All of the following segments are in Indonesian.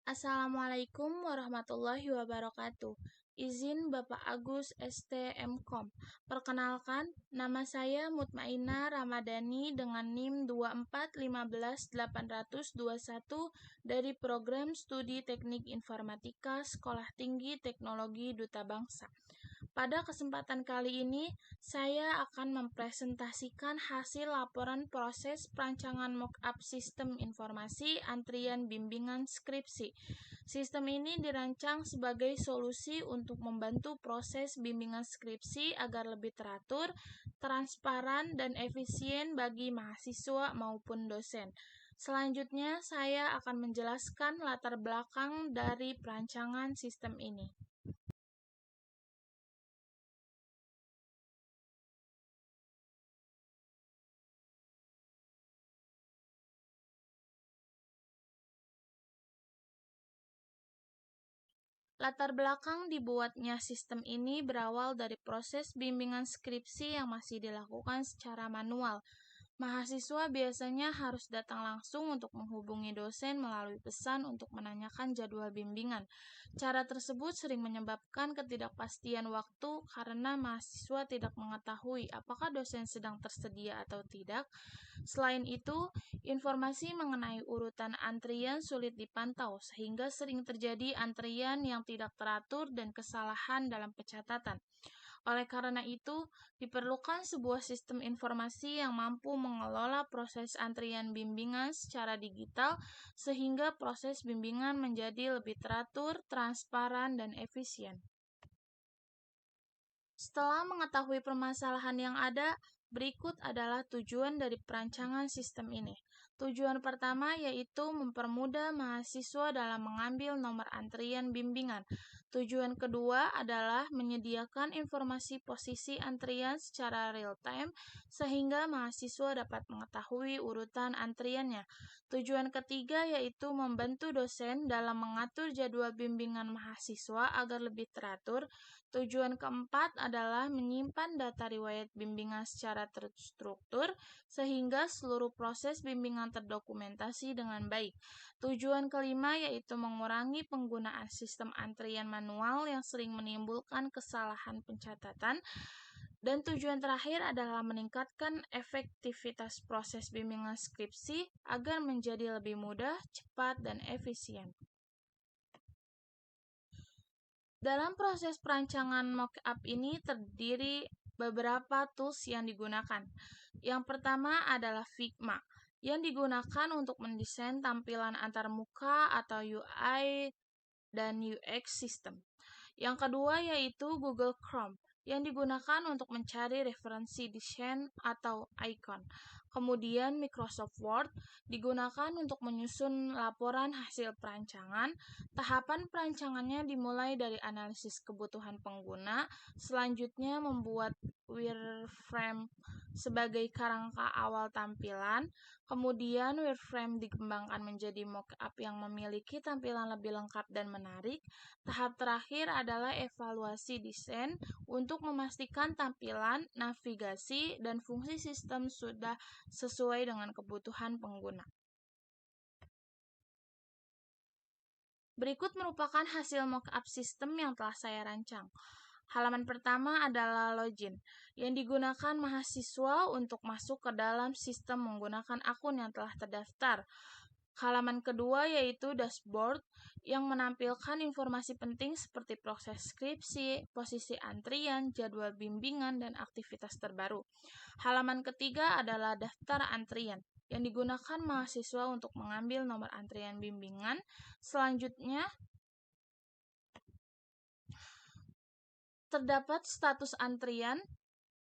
Assalamualaikum warahmatullahi wabarakatuh. Izin Bapak Agus STMkom. Perkenalkan, nama saya Mutmainah Ramadhani dengan NIM 2415821 dari Program Studi Teknik Informatika Sekolah Tinggi Teknologi Duta Bangsa. Pada kesempatan kali ini, saya akan mempresentasikan hasil laporan proses perancangan mock-up sistem informasi antrian bimbingan skripsi. Sistem ini dirancang sebagai solusi untuk membantu proses bimbingan skripsi agar lebih teratur, transparan, dan efisien bagi mahasiswa maupun dosen. Selanjutnya, saya akan menjelaskan latar belakang dari perancangan sistem ini. Latar belakang dibuatnya sistem ini berawal dari proses bimbingan skripsi yang masih dilakukan secara manual. Mahasiswa biasanya harus datang langsung untuk menghubungi dosen melalui pesan untuk menanyakan jadwal bimbingan. Cara tersebut sering menyebabkan ketidakpastian waktu karena mahasiswa tidak mengetahui apakah dosen sedang tersedia atau tidak. Selain itu, informasi mengenai urutan antrian sulit dipantau, sehingga sering terjadi antrian yang tidak teratur dan kesalahan dalam pencatatan. Oleh karena itu, diperlukan sebuah sistem informasi yang mampu mengelola proses antrian bimbingan secara digital, sehingga proses bimbingan menjadi lebih teratur, transparan, dan efisien. Setelah mengetahui permasalahan yang ada, berikut adalah tujuan dari perancangan sistem ini. Tujuan pertama yaitu mempermudah mahasiswa dalam mengambil nomor antrian bimbingan. Tujuan kedua adalah menyediakan informasi posisi antrian secara real-time sehingga mahasiswa dapat mengetahui urutan antriannya. Tujuan ketiga yaitu membantu dosen dalam mengatur jadwal bimbingan mahasiswa agar lebih teratur. Tujuan keempat adalah menyimpan data riwayat bimbingan secara terstruktur sehingga seluruh proses bimbingan terdokumentasi dengan baik. Tujuan kelima yaitu mengurangi penggunaan sistem antrian manual yang sering menimbulkan kesalahan pencatatan. Dan tujuan terakhir adalah meningkatkan efektivitas proses bimbingan skripsi agar menjadi lebih mudah, cepat, dan efisien. Dalam proses perancangan mockup ini terdiri beberapa tools yang digunakan. Yang pertama adalah Figma, yang digunakan untuk mendesain tampilan antarmuka atau UI dan UX system. Yang kedua yaitu Google Chrome, yang digunakan untuk mencari referensi desain atau icon. Kemudian Microsoft Word digunakan untuk menyusun laporan hasil perancangan. Tahapan perancangannya dimulai dari analisis kebutuhan pengguna, selanjutnya membuat wireframe sebagai kerangka awal tampilan, kemudian wireframe dikembangkan menjadi mockup yang memiliki tampilan lebih lengkap dan menarik. Tahap terakhir adalah evaluasi desain untuk memastikan tampilan, navigasi, dan fungsi sistem sudah sesuai dengan kebutuhan pengguna. Berikut merupakan hasil mockup sistem yang telah saya rancang. Halaman pertama adalah login, yang digunakan mahasiswa untuk masuk ke dalam sistem menggunakan akun yang telah terdaftar. Halaman kedua yaitu dashboard, yang menampilkan informasi penting seperti proses skripsi, posisi antrian, jadwal bimbingan, dan aktivitas terbaru. Halaman ketiga adalah daftar antrian, yang digunakan mahasiswa untuk mengambil nomor antrian bimbingan. Selanjutnya, terdapat status antrian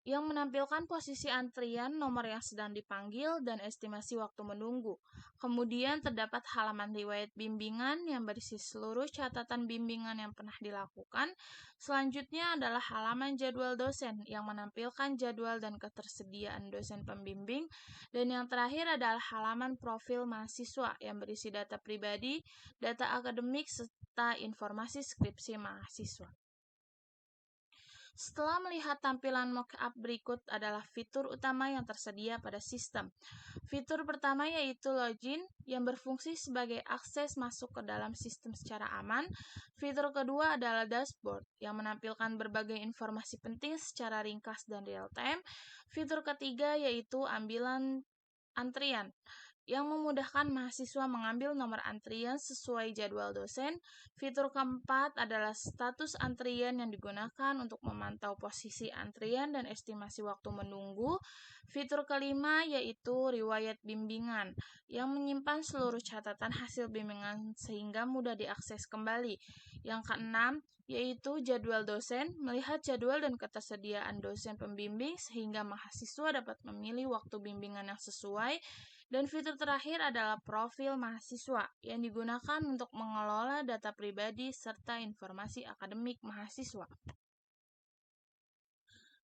yang menampilkan posisi antrian, nomor yang sedang dipanggil, dan estimasi waktu menunggu. Kemudian terdapat halaman riwayat bimbingan yang berisi seluruh catatan bimbingan yang pernah dilakukan. Selanjutnya adalah halaman jadwal dosen yang menampilkan jadwal dan ketersediaan dosen pembimbing. Dan yang terakhir adalah halaman profil mahasiswa yang berisi data pribadi, data akademik, serta informasi skripsi mahasiswa. Setelah melihat tampilan mockup berikut adalah fitur utama yang tersedia pada sistem. Fitur pertama yaitu login yang berfungsi sebagai akses masuk ke dalam sistem secara aman. Fitur kedua adalah dashboard yang menampilkan berbagai informasi penting secara ringkas dan real time. Fitur ketiga yaitu ambilan antrian yang memudahkan mahasiswa mengambil nomor antrian sesuai jadwal dosen. Fitur keempat adalah status antrian yang digunakan untuk memantau posisi antrian dan estimasi waktu menunggu. Fitur kelima yaitu riwayat bimbingan yang menyimpan seluruh catatan hasil bimbingan sehingga mudah diakses kembali. Yang keenam yaitu jadwal dosen, melihat jadwal dan ketersediaan dosen pembimbing sehingga mahasiswa dapat memilih waktu bimbingan yang sesuai. Dan fitur terakhir adalah profil mahasiswa yang digunakan untuk mengelola data pribadi serta informasi akademik mahasiswa.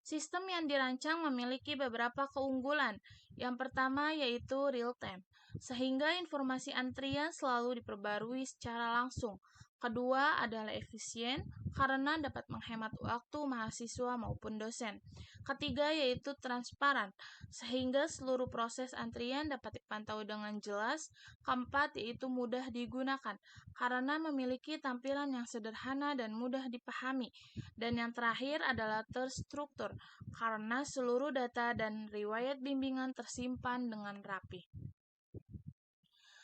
Sistem yang dirancang memiliki beberapa keunggulan. Yang pertama yaitu real time, sehingga informasi antrian selalu diperbarui secara langsung. Kedua adalah efisien, karena dapat menghemat waktu mahasiswa maupun dosen. Ketiga yaitu transparan, sehingga seluruh proses antrian dapat dipantau dengan jelas. Keempat yaitu mudah digunakan, karena memiliki tampilan yang sederhana dan mudah dipahami. Dan yang terakhir adalah terstruktur, karena seluruh data dan riwayat bimbingan tersimpan dengan rapi.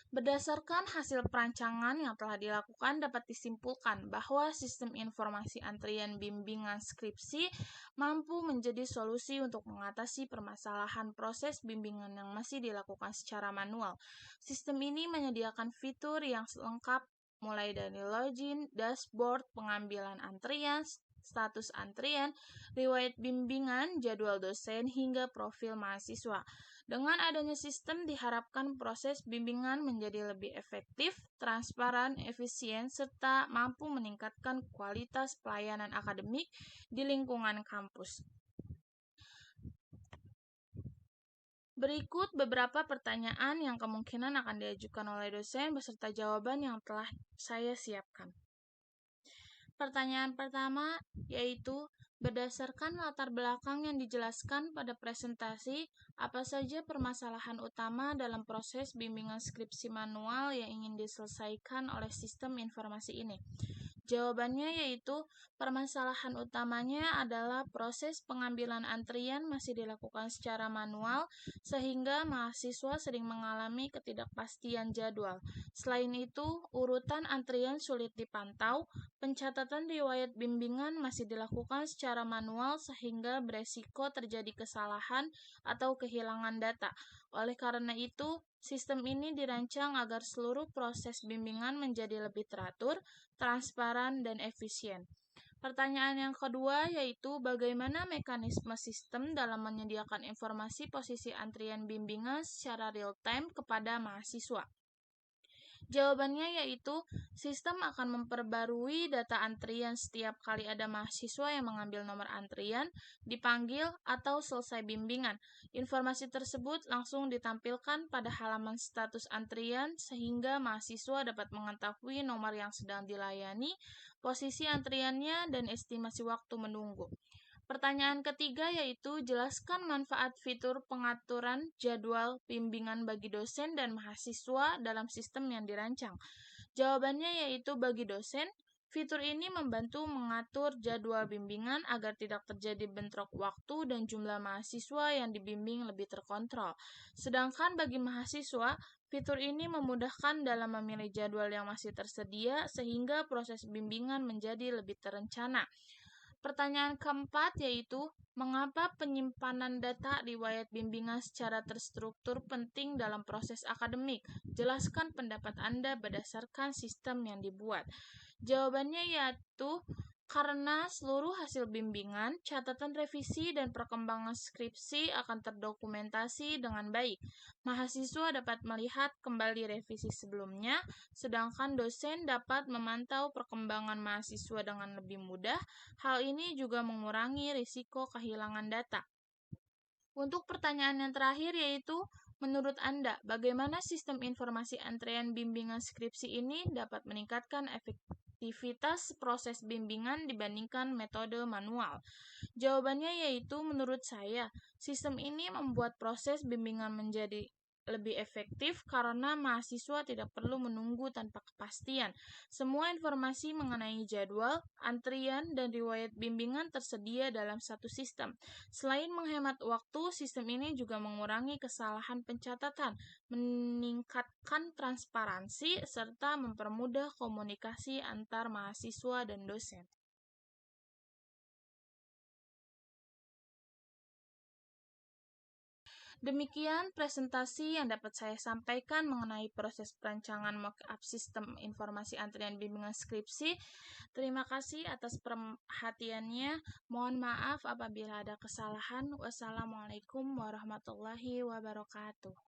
Berdasarkan hasil perancangan yang telah dilakukan, dapat disimpulkan bahwa sistem informasi antrian bimbingan skripsi mampu menjadi solusi untuk mengatasi permasalahan proses bimbingan yang masih dilakukan secara manual. Sistem ini menyediakan fitur yang lengkap, mulai dari login, dashboard, pengambilan antrian, status antrian, riwayat bimbingan, jadwal dosen, hingga profil mahasiswa. Dengan adanya sistem, diharapkan proses bimbingan menjadi lebih efektif, transparan, efisien, serta mampu meningkatkan kualitas pelayanan akademik di lingkungan kampus. Berikut beberapa pertanyaan yang kemungkinan akan diajukan oleh dosen beserta jawaban yang telah saya siapkan. Pertanyaan pertama yaitu, berdasarkan latar belakang yang dijelaskan pada presentasi, apa saja permasalahan utama dalam proses bimbingan skripsi manual yang ingin diselesaikan oleh sistem informasi ini? Jawabannya yaitu, permasalahan utamanya adalah proses pengambilan antrian masih dilakukan secara manual, sehingga mahasiswa sering mengalami ketidakpastian jadwal. Selain itu, urutan antrian sulit dipantau, pencatatan riwayat bimbingan masih dilakukan secara manual sehingga beresiko terjadi kesalahan atau kehilangan data. Oleh karena itu, sistem ini dirancang agar seluruh proses bimbingan menjadi lebih teratur, transparan, dan efisien. Pertanyaan yang kedua yaitu, bagaimana mekanisme sistem dalam menyediakan informasi posisi antrian bimbingan secara real-time kepada mahasiswa? Jawabannya yaitu, sistem akan memperbarui data antrian setiap kali ada mahasiswa yang mengambil nomor antrian, dipanggil, atau selesai bimbingan. Informasi tersebut langsung ditampilkan pada halaman status antrian sehingga mahasiswa dapat mengetahui nomor yang sedang dilayani, posisi antriannya, dan estimasi waktu menunggu. Pertanyaan ketiga yaitu, jelaskan manfaat fitur pengaturan jadwal bimbingan bagi dosen dan mahasiswa dalam sistem yang dirancang. Jawabannya yaitu, bagi dosen, fitur ini membantu mengatur jadwal bimbingan agar tidak terjadi bentrok waktu dan jumlah mahasiswa yang dibimbing lebih terkontrol. Sedangkan bagi mahasiswa, fitur ini memudahkan dalam memilih jadwal yang masih tersedia sehingga proses bimbingan menjadi lebih terencana. Pertanyaan keempat yaitu, mengapa penyimpanan data riwayat bimbingan secara terstruktur penting dalam proses akademik? Jelaskan pendapat Anda berdasarkan sistem yang dibuat. Jawabannya yaitu, karena seluruh hasil bimbingan, catatan revisi, dan perkembangan skripsi akan terdokumentasi dengan baik. Mahasiswa dapat melihat kembali revisi sebelumnya, sedangkan dosen dapat memantau perkembangan mahasiswa dengan lebih mudah. Hal ini juga mengurangi risiko kehilangan data. Untuk pertanyaan yang terakhir yaitu, menurut Anda, bagaimana sistem informasi antrian bimbingan skripsi ini dapat meningkatkan efektivitas efektivitas proses bimbingan dibandingkan metode manual? Jawabannya yaitu menurut saya, sistem ini membuat proses bimbingan menjadi lebih efektif karena mahasiswa tidak perlu menunggu tanpa kepastian. Semua informasi mengenai jadwal, antrian, dan riwayat bimbingan tersedia dalam satu sistem. Selain menghemat waktu, sistem ini juga mengurangi kesalahan pencatatan, meningkatkan transparansi, serta mempermudah komunikasi antar mahasiswa dan dosen. Demikian presentasi yang dapat saya sampaikan mengenai proses perancangan mock-up sistem informasi antrian bimbingan skripsi. Terima kasih atas perhatiannya. Mohon maaf apabila ada kesalahan. Wassalamualaikum warahmatullahi wabarakatuh.